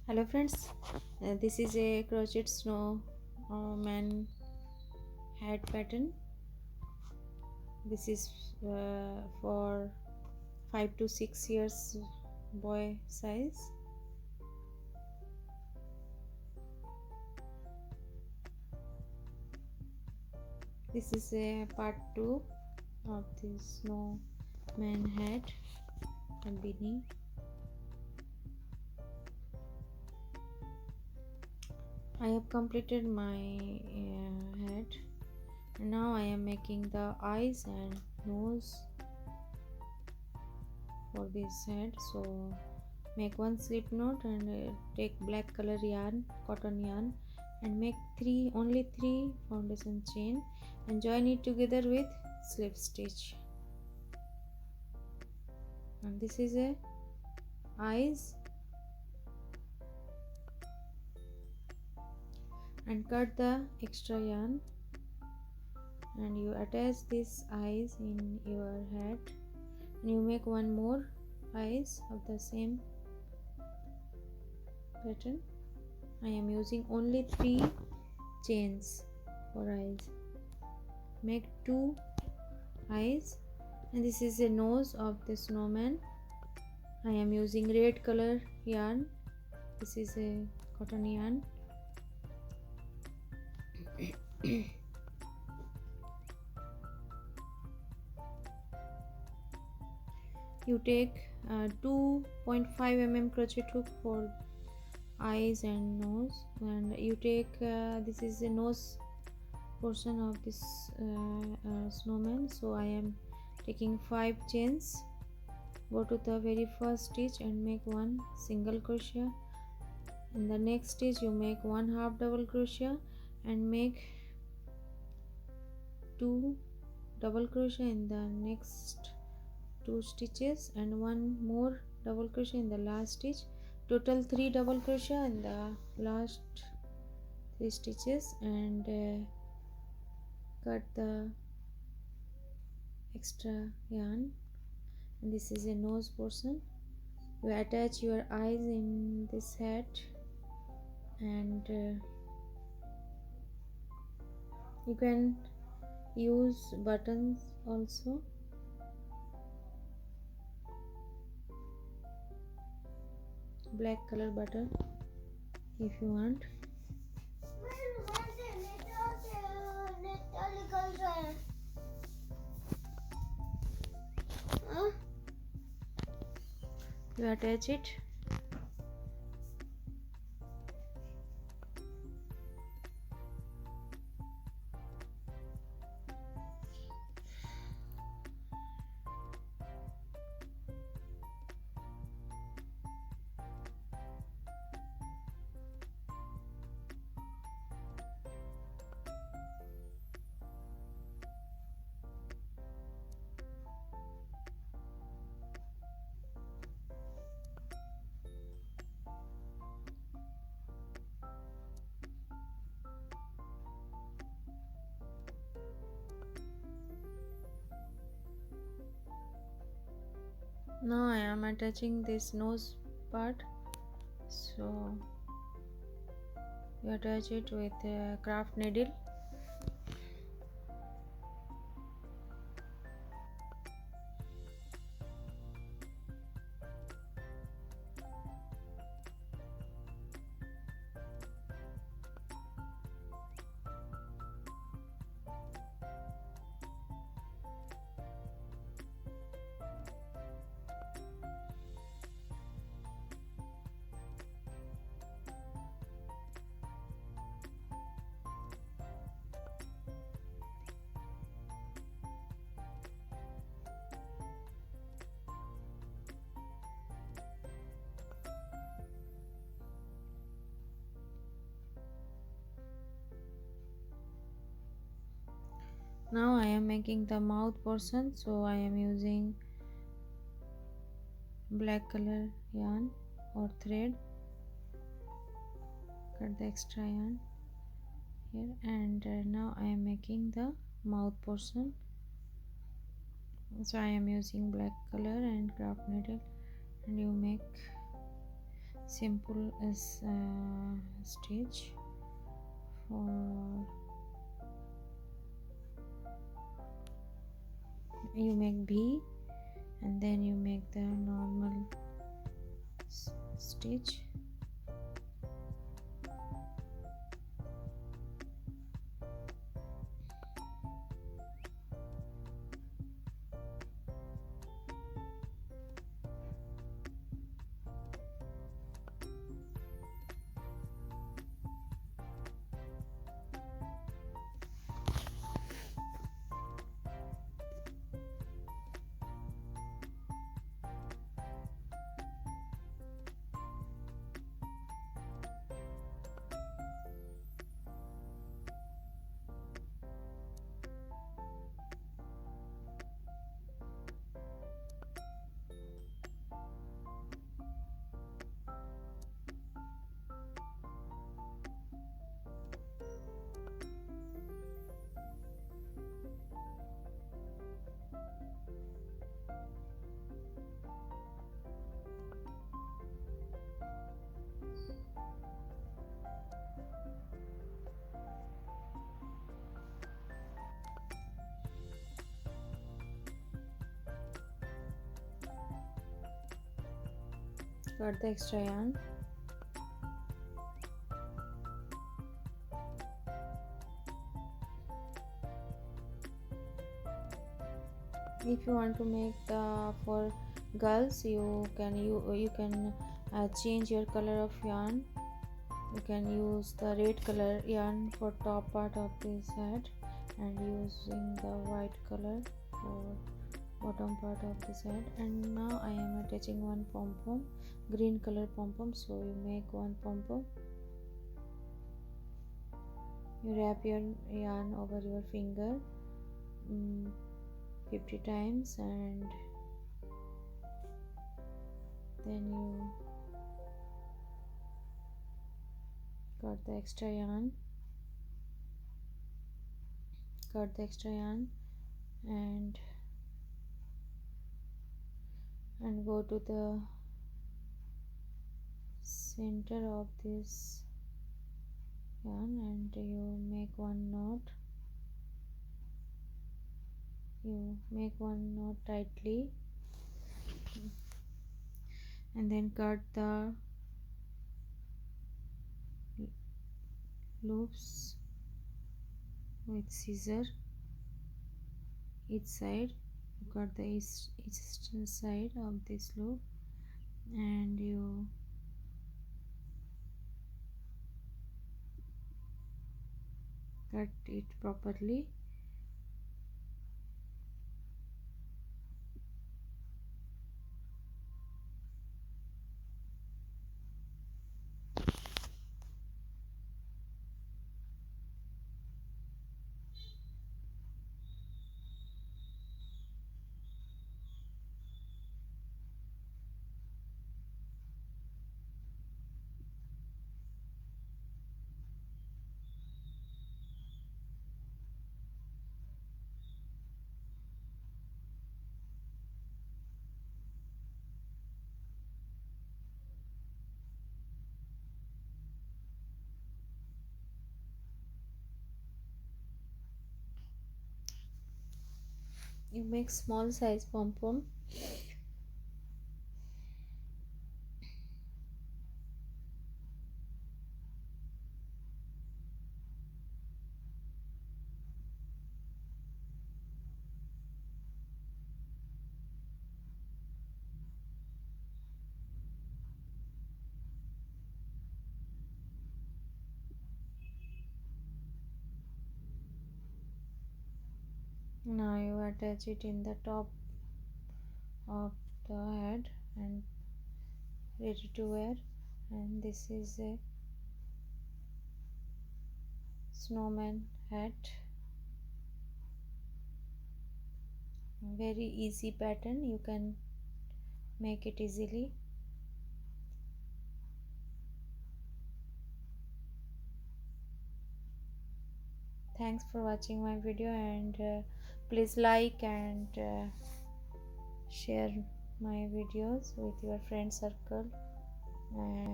Hello friends, this is a crochet snowman hat pattern. This is for 5 to 6 years boy size. This is a part 2 of the snowman hat and beanie. I have completed my hat. Now I am making the eyes and nose for this head. So make one slip knot and take black color yarn, cotton yarn, and make only three foundation chain and join it together with slip stitch. And this is a eyes, and cut the extra yarn and you attach this eyes in your head and you make one more eyes of the same pattern. I am using only 3 chains for eyes. Make 2 eyes, and this is a nose of the snowman. I am using red color yarn. This is a cotton yarn. You take 2.5 mm crochet hook for eyes and nose, and you take this is the nose portion of this snowman. So I am taking 5 chains. Go to the very first stitch and make one single crochet. In the next stitch you make one half double crochet and make 2 double crochet in the next 2 stitches and one more double crochet in the last stitch. Total 3 double crochet in the last 3 stitches, and cut the extra yarn. And this is a nose portion. You attach your eyes in this hat, and you can use buttons also. Black color button if you want. You attach it. Now I am attaching this nose part. So you attach it with a craft needle. Now I am making the mouth portion, so I am using black color yarn or thread. Cut the extra yarn here, and now I am making the mouth portion. So I am using black color and craft needle, and you make simple as stitch for you make V and then you make the normal stitch. Cut the extra yarn. If you want to make for girls, you can change your color of yarn. You can use the red color yarn for top part of this hat and using the white color for bottom part of this hat. And now I am attaching one pom pom, green color pom pom. So you make one pom pom, you wrap your yarn over your finger 50 times and then you cut the extra yarn, and go to the center of this yarn and you make one knot. You make one knot tightly and then cut the loops with scissor each side. You cut the each side of this loop and you cut it properly. You make small size pom pom. Now you attach it in the top of the head and ready to wear. And this is a snowman hat. Very easy pattern, you can make it easily. Thanks for watching my video and please like and share my videos with your friend circle. And